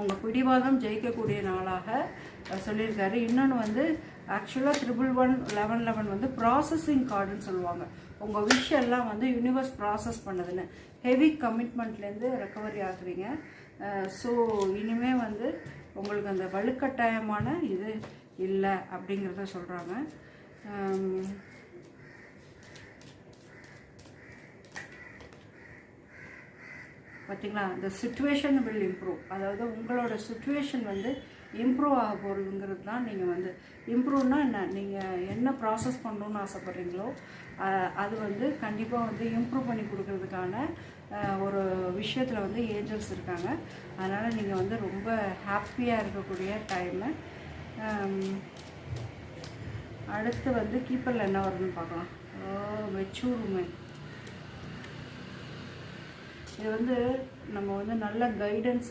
உங்கள் பிடிவாதம் ஜெயிக்கக்கூடிய நாளாக சொல்லியிருக்காரு. இன்னொன்று வந்து ஆக்சுவலாக 1111 வந்து ப்ராசஸிங் கார்டுன்னு சொல்லுவாங்க. உங்கள் விஷயம்லாம் வந்து யூனிவர்ஸ் ப்ராசஸ் பண்ணுதுன்னு, ஹெவி கமிட்மெண்ட்லேருந்து ரெக்கவரி ஆகுறீங்க. ஸோ இனிமேல் வந்து உங்களுக்கு அந்த வலுக்கட்டாயமான இது இல்லை அப்படிங்கிறத சொல்கிறாங்க. பார்த்திங்களா, the situation will improve. அதாவது உங்களோட சுச்சுவேஷன் வந்து இம்ப்ரூவ் ஆக போகிறதுங்கிறது தான். நீங்கள் வந்து இம்ப்ரூவ்னா என்ன, நீங்கள் என்ன ப்ராசஸ் பண்ணணுன்னு ஆசைப்பட்றீங்களோ அது வந்து கண்டிப்பாக வந்து இம்ப்ரூவ் பண்ணி கொடுக்கறதுக்கான ஒரு விஷயத்தில் வந்து ஏஞ்சல்ஸ் இருக்காங்க. அதனால் நீங்கள் வந்து ரொம்ப ஹாப்பியாக இருக்கக்கூடிய டைமு. அடுத்து வந்து கீப்பரில் என்ன வருதுன்னு பார்க்கலாம். மெச்சூருமே இது வந்து நம்ம வந்து நல்ல கைடன்ஸ்